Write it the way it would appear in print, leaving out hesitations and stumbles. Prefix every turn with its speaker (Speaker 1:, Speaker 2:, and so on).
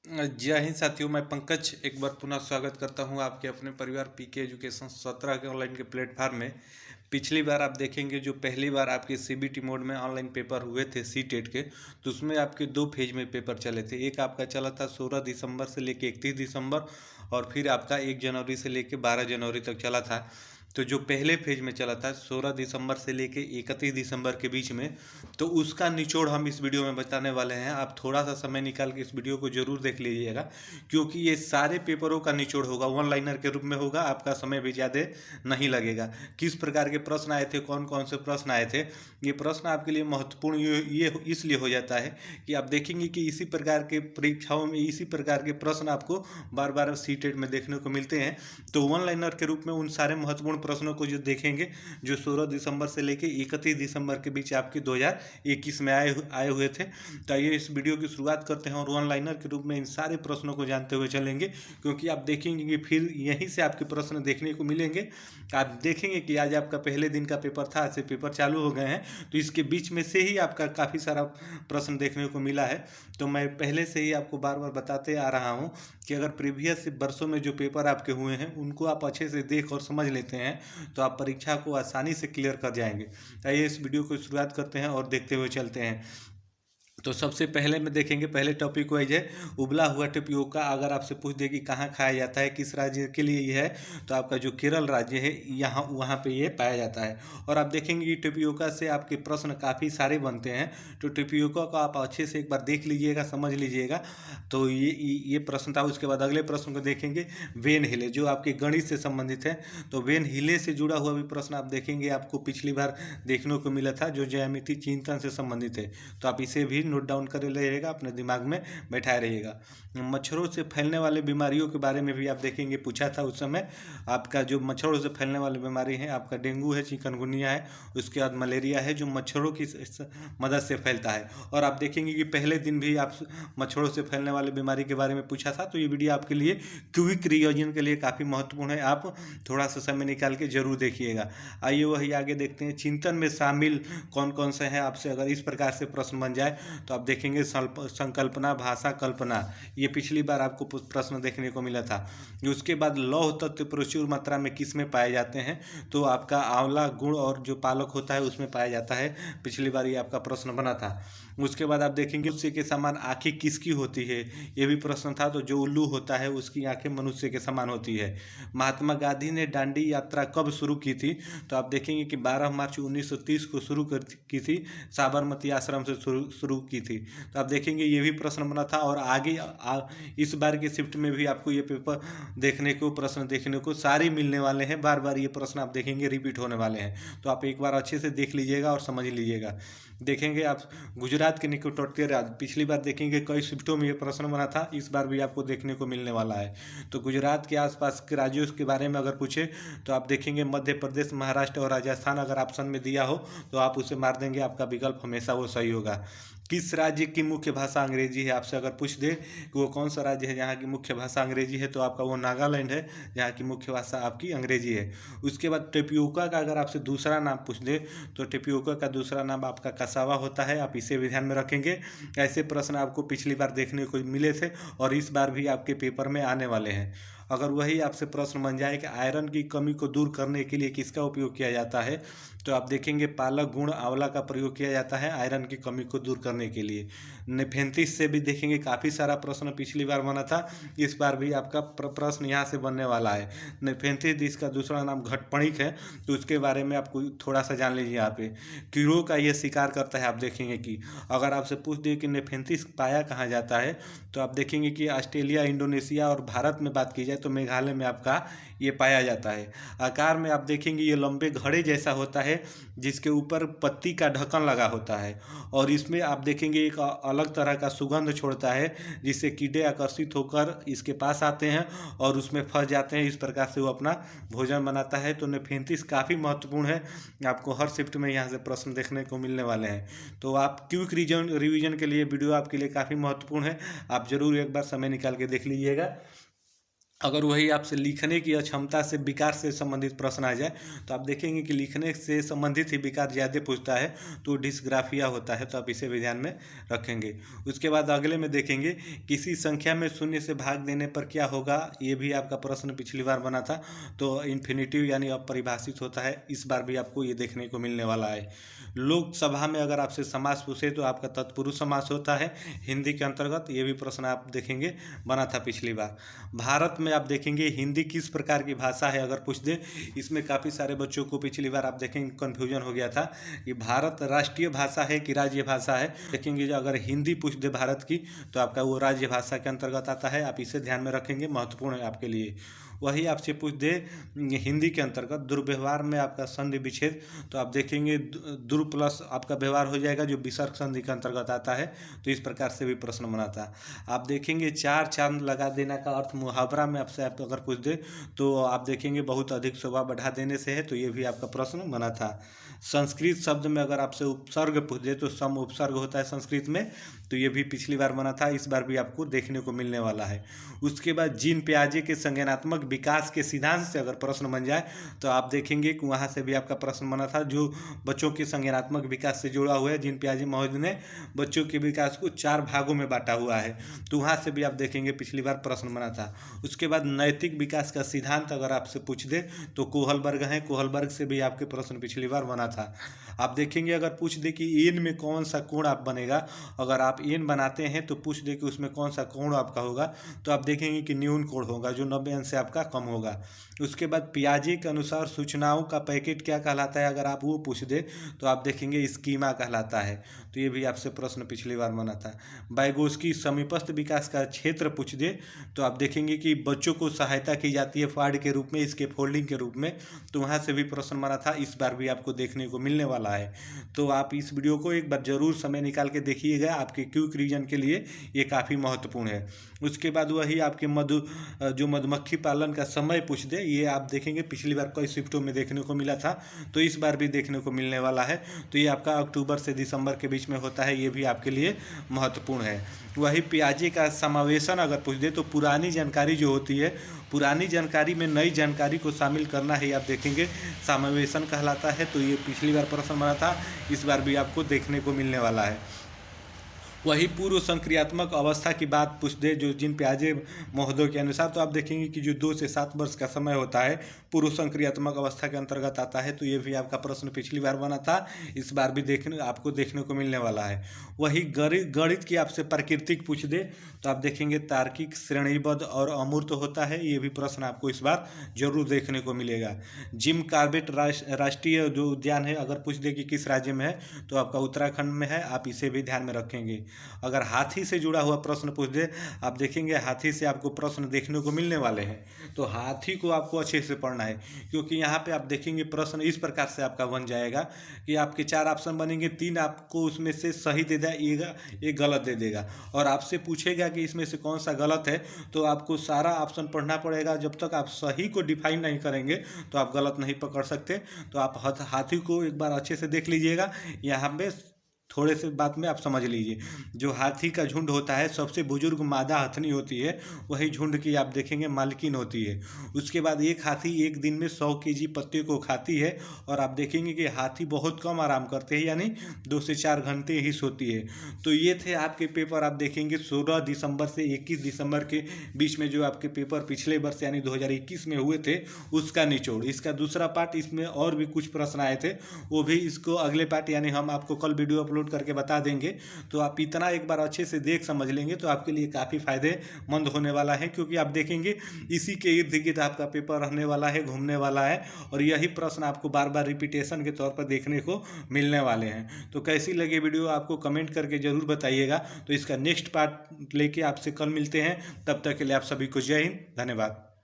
Speaker 1: जय हिंद साथियों, मैं पंकज एक बार पुनः स्वागत करता हूं आपके अपने परिवार पीके एजुकेशन 17 के ऑनलाइन के प्लेटफार्म में। पिछली बार आप देखेंगे जो पहली बार आपके सीबीटी मोड में ऑनलाइन पेपर हुए थे सीटेट के, तो उसमें आपके दो फेज में पेपर चले थे। एक आपका चला था 16 दिसंबर से लेके 31 दिसंबर और फिर आपका 1 जनवरी से लेके 12 जनवरी तक चला था। तो जो पहले फेज में चला था 16 दिसंबर से लेके 31 दिसंबर के बीच में, तो उसका निचोड़ हम इस वीडियो में बताने वाले हैं। आप थोड़ा सा समय निकाल के इस वीडियो को जरूर देख लीजिएगा, क्योंकि ये सारे पेपरों का निचोड़ होगा, वन लाइनर के रूप में होगा। आपका समय भी ज़्यादा नहीं लगेगा। किस प्रकार के प्रश्न आए थे, कौन कौन से प्रश्न आए थे, ये प्रश्न आपके लिए महत्वपूर्ण ये इसलिए हो जाता है कि आप देखेंगे कि इसी प्रकार के परीक्षाओं में इसी प्रकार के प्रश्न आपको बार बार सीटेट में देखने को मिलते हैं। तो वन लाइनर के रूप में उन सारे महत्वपूर्ण प्रश्नों को जो देखेंगे, जो 16 दिसंबर से लेकर 31 दिसंबर के बीच आपके 2021 में आए हुए थे। तो आइए इस वीडियो की शुरुआत करते हैं और वन लाइनर के रूप में इन सारे प्रश्नों को जानते हुए चलेंगे, क्योंकि आप देखेंगे कि फिर यहीं से आपके प्रश्न देखने को मिलेंगे। आप देखेंगे कि आज आपका पहले दिन का पेपर था, आज से पेपर चालू हो गए हैं, तो इसके बीच में से ही आपका काफ़ी सारा प्रश्न देखने को मिला है। तो मैं पहले से ही आपको बार बार बताते आ रहा हूँ कि अगर प्रीवियस वर्षों में जो पेपर आपके हुए हैं उनको आप अच्छे से देख और समझ लेते हैं, तो आप परीक्षा को आसानी से क्लियर कर जाएंगे। आइए इस वीडियो को शुरुआत करते हैं और देखते हुए चलते हैं। तो सबसे पहले में देखेंगे, पहले टॉपिक वाइज है उबला हुआ टेपियोका। अगर आपसे पूछ दे कि कहाँ खाया जाता है, किस राज्य के लिए यह है, तो आपका जो केरल राज्य है यहाँ वहाँ पे ये पाया जाता है। और आप देखेंगे कि टेपियोका से आपके प्रश्न काफ़ी सारे बनते हैं। तो टेपियोका को आप अच्छे से एक बार देख लीजिएगा, समझ लीजिएगा। तो ये प्रश्न था। उसके बाद अगले प्रश्न को देखेंगे, वेन हिले, जो आपके गणित से संबंधित है। तो वेन हिले से जुड़ा हुआ भी प्रश्न आप देखेंगे, आपको पिछली बार देखने को मिला था, जो ज्यामिति चिंतन से संबंधित है। तो आप इसे भी नोट डाउन कर रहिएगा, अपने दिमाग में बैठाए रहिएगा। मच्छरों से फैलने वाले बीमारियों के बारे में भी आप देखेंगे, पूछा था उस समय। आपका जो मच्छरों से फैलने वाली बीमारी है, आपका डेंगू है, चिकनगुनिया है, उसके बाद मलेरिया है, जो मच्छरों की मदद से फैलता है। और आप देखेंगे कि पहले दिन भी आप मच्छरों से फैलने वाली बीमारी के बारे में पूछा था। तो ये वीडियो आपके लिए क्विक रिवीजन के लिए काफ़ी महत्वपूर्ण है, आप थोड़ा सा समय निकाल के जरूर देखिएगा। आइए वही आगे देखते हैं, चिंतन में शामिल कौन कौन से हैं। आपसे अगर इस प्रकार से प्रश्न बन जाए तो आप देखेंगे संकल्पना, भाषा, कल्पना, ये पिछली बार आपको प्रश्न देखने को मिला था। उसके बाद लौह तत्व प्रचुर मात्रा में किस में पाए जाते हैं, तो आपका आंवला गुण और जो पालक होता है उसमें पाया जाता है। पिछली बार ये आपका प्रश्न बना था। उसके बाद आप देखेंगे मनुष्य के समान आंखें किसकी होती है, ये भी प्रश्न था। तो जो उल्लू होता है उसकी आंखें मनुष्य के समान होती है। महात्मा गांधी ने दांडी यात्रा कब शुरू की थी, तो आप देखेंगे कि 12 मार्च 1930 को शुरू की थी, साबरमती आश्रम से शुरू की थी। तो आप देखेंगे ये भी प्रश्न बना था। और आगे इस बार के शिफ्ट में भी आपको ये पेपर देखने को, प्रश्न देखने को सारे मिलने वाले हैं। बार बार ये प्रश्न आप देखेंगे रिपीट होने वाले हैं। तो आप एक बार अच्छे से देख लीजिएगा और समझ लीजिएगा। देखेंगे आप गुजरात के निकटवर्ती राज्य, पिछली बार देखेंगे कई शिफ्टों में ये प्रश्न बना था, इस बार भी आपको देखने को मिलने वाला है। तो गुजरात के आसपास के राज्यों के बारे में अगर पूछे तो आप देखेंगे मध्य प्रदेश, महाराष्ट्र और राजस्थान अगर ऑप्शन में दिया हो तो आप उसे मार देंगे, आपका विकल्प हमेशा वो सही होगा। किस राज्य की मुख्य भाषा अंग्रेजी है, आपसे अगर पूछ दे कि वो कौन सा राज्य है जहाँ की मुख्य भाषा अंग्रेजी है, तो आपका वो नागालैंड है, जहाँ की मुख्य भाषा आपकी अंग्रेजी है। उसके बाद टेपियोका का अगर आपसे दूसरा नाम पूछ दे तो टेपियोका का दूसरा नाम आपका कसावा होता है, आप इसे भी ध्यान में रखेंगे। ऐसे प्रश्न आपको पिछली बार देखने को मिले थे और इस बार भी आपके पेपर में आने वाले हैं। अगर वही आपसे प्रश्न बन जाए कि आयरन की कमी को दूर करने के लिए किसका उपयोग किया जाता है, तो आप देखेंगे पालक, गुण, आंवला का प्रयोग किया जाता है आयरन की कमी को दूर करने के लिए। नेफेंथिस से भी देखेंगे काफ़ी सारा प्रश्न पिछली बार बना था, इस बार भी आपका प्रश्न यहाँ से बनने वाला है। नेफेंथिस जिसका दूसरा नाम घटपणिक है, तो उसके बारे में आपको थोड़ा सा जान लीजिए। यहाँ पे कीड़ों का ये शिकार करता है। आप देखेंगे कि अगर आपसे पूछ दिए कि नेफेंथिस पाया कहाँ जाता है, तो आप देखेंगे कि ऑस्ट्रेलिया, इंडोनेशिया और भारत में बात की जाए तो मेघालय में आपका ये पाया जाता है। आकार में आप देखेंगे ये लंबे घड़े जैसा होता है, जिसके ऊपर पत्ती का ढक्कन लगा होता है। और इसमें आप देखेंगे एक अलग तरह का सुगंध छोड़ता है, जिससे कीड़े आकर्षित होकर इसके पास आते हैं और उसमें फंस जाते हैं। इस प्रकार से वो अपना भोजन बनाता है। तो नेफेंथिस काफ़ी महत्वपूर्ण है, आपको हर शिफ्ट में यहाँ से प्रश्न देखने को मिलने वाले हैं। तो आप क्विक रिवीजन के लिए वीडियो आपके लिए काफ़ी महत्वपूर्ण है, आप जरूर एक बार समय निकाल के देख लीजिएगा। अगर वही आपसे लिखने की अक्षमता से विकार से संबंधित प्रश्न आ जाए तो आप देखेंगे कि लिखने से संबंधित ही विकार ज़्यादा पूछता है, तो डिस्ग्राफिया होता है, तो आप इसे भी ध्यान में रखेंगे। उसके बाद अगले में देखेंगे किसी संख्या में शून्य से भाग देने पर क्या होगा, ये भी आपका प्रश्न पिछली बार बना था, तो इन्फिनिटिव यानी अपरिभाषित होता है, इस बार भी आपको ये देखने को मिलने वाला है। लोकसभा में अगर आपसे समास पूछे तो आपका तत्पुरुष समास होता है हिंदी के अंतर्गत, ये भी प्रश्न आप देखेंगे बना था पिछली बार। भारत में आप देखेंगे हिंदी किस प्रकार की भाषा है अगर पूछ दे, इसमें काफ़ी सारे बच्चों को पिछली बार आप देखेंगे कन्फ्यूजन हो गया था कि भारत राष्ट्रीय भाषा है कि राज्य भाषा है। देखेंगे जो अगर हिंदी पूछ दे भारत की तो आपका वो राज्य भाषा के अंतर्गत आता है, आप इसे ध्यान में रखेंगे, महत्वपूर्ण है आपके लिए। वही आपसे पूछ दे हिंदी के अंतर्गत दुर्व्यवहार में आपका संधि विच्छेद, तो आप देखेंगे दुर प्लस आपका व्यवहार हो जाएगा जो विसर्ग संधि के अंतर्गत आता है, तो इस प्रकार से भी प्रश्न बना था। आप देखेंगे चार चांद लगा देना का अर्थ मुहावरा में आपसे आप अगर पूछ दे तो आप देखेंगे बहुत अधिक शोभा बढ़ा देने से है, तो ये भी आपका प्रश्न बना था। संस्कृत शब्द में अगर आपसे उपसर्ग पूछ दे तो सम उपसर्ग होता है संस्कृत में, तो ये भी पिछली बार बना था, इस बार भी आपको देखने को मिलने वाला है। उसके बाद जीन पियाजे के संज्ञानात्मक विकास के सिद्धांत से अगर प्रश्न बन जाए तो आप देखेंगे कि वहाँ से भी आपका प्रश्न बना था, जो बच्चों के संज्ञानात्मक विकास से जुड़ा हुआ है। जीन पियाजे महोदय ने बच्चों के विकास को 4 भागों में बांटा हुआ है, तो वहाँ से भी आप देखेंगे पिछली बार प्रश्न बना था। उसके बाद नैतिक विकास का सिद्धांत अगर आपसे पूछ दे तो कोहलबर्ग है, कोहलबर्ग से भी आपके प्रश्न पिछली बार बना था। आप देखेंगे अगर पूछ दे कि एन में कौन सा कोण आप बनेगा, अगर आप एन बनाते हैं तो पूछ दे कि उसमें कौन सा कोण आपका होगा, तो आप देखेंगे कि न्यून कोण होगा जो 90 अंश से आपका कम होगा। उसके बाद पियाजे के अनुसार सूचनाओं का पैकेट क्या कहलाता है, अगर आप वो पूछ दे तो आप देखेंगे स्कीमा कहलाता है, तो ये भी आपसे प्रश्न पिछली बार बना था। वाइगोस्की समीपस्थ विकास का क्षेत्र पूछ दे तो आप देखेंगे कि बच्चों को सहायता की जाती है फाड़ के रूप में, इसके फोल्डिंग के रूप में, तो वहाँ से भी प्रश्न बना था, इस बार भी आपको देखने को मिलने वाला है। तो आप इस वीडियो को एक बार जरूर समय निकाल के देखिएगा, आपके क्विक रीजन के लिए ये काफ़ी महत्वपूर्ण है। उसके बाद वही आपके जो मधुमक्खी पालन का समय पूछ दे, ये आप देखेंगे पिछली बार कई शिफ्टों में देखने को मिला था, तो इस बार भी देखने को मिलने वाला है। तो ये आपका अक्टूबर से दिसंबर के बीच में होता है, ये भी आपके लिए महत्वपूर्ण है। वही पियाजे का समावेशन अगर पूछ दे तो पुरानी जानकारी जो होती है, पुरानी जानकारी में नई जानकारी को शामिल करना है, आप देखेंगे समावेशन कहलाता है, तो ये पिछली बार प्रश्न बना था, इस बार भी आपको देखने को मिलने वाला है। वही पूर्व संक्रियात्मक अवस्था की बात पूछ दे जो जीन पियाजे महोदय के अनुसार, तो आप देखेंगे कि जो 2 से 7 वर्ष का समय होता है पूर्व संक्रियात्मक अवस्था के अंतर्गत आता है, तो ये भी आपका प्रश्न पिछली बार बना था, इस बार भी आपको देखने को मिलने वाला है। वही गणित की आपसे प्राकृतिक पूछ दे तो आप देखेंगे तार्किक, श्रेणीबद्ध और अमूर्त होता है, ये भी प्रश्न आपको इस बार जरूर देखने को मिलेगा। जिम कॉर्बेट राष्ट्रीय जो उद्यान है अगर पूछ दे कि किस राज्य में है, तो आपका उत्तराखंड में है, आप इसे भी ध्यान में रखेंगे। अगर हाथी से जुड़ा हुआ प्रश्न पूछ दे, आप देखेंगे हाथी से आपको प्रश्न देखने को मिलने वाले हैं, तो हाथी को आपको अच्छे से पढ़ना है, क्योंकि यहाँ पे आप देखेंगे प्रश्न इस प्रकार से आपका बन जाएगा कि आपके 4 ऑप्शन बनेंगे, 3 आपको उसमें से सही दे देगा, एक गलत दे देगा, और आपसे पूछेगा कि इसमें से कौन सा गलत है, तो आपको सारा ऑप्शन पढ़ना पड़ेगा। जब तक आप सही को डिफाइन नहीं करेंगे तो आप गलत नहीं पकड़ सकते। तो आप हाथी को एक बार अच्छे से देख लीजिएगा, यहाँ पे थोड़े से बात में आप समझ लीजिए। जो हाथी का झुंड होता है, सबसे बुजुर्ग मादा हथनी होती है, वही झुंड की आप देखेंगे मालकिन होती है। उसके बाद एक हाथी एक दिन में 100 केजी पत्ते को खाती है, और आप देखेंगे कि हाथी बहुत कम आराम करते हैं, यानी 2 से 4 घंटे ही सोती है। तो ये थे आपके पेपर, आप देखेंगे 16 दिसंबर से 21 दिसंबर के बीच में जो आपके पेपर पिछले वर्ष यानी 2021 में हुए थे, उसका निचोड़। इसका दूसरा पार्ट, इसमें और भी कुछ प्रश्न आए थे, वो भी इसको अगले पार्ट यानी हम आपको कल वीडियो अपलोड करके बता देंगे। तो आप इतना एक बार अच्छे से देख समझ लेंगे तो आपके लिए काफ़ी फायदेमंद होने वाला है, क्योंकि आप देखेंगे इसी के इर्द गिर्द आपका पेपर रहने वाला है, घूमने वाला है, और यही प्रश्न आपको बार बार रिपीटेशन के तौर पर देखने को मिलने वाले हैं। तो कैसी लगी वीडियो आपको कमेंट करके ज़रूर बताइएगा। तो इसका नेक्स्ट पार्ट लेके आपसे कल मिलते हैं, तब तक के लिए आप सभी को जय हिंद, धन्यवाद।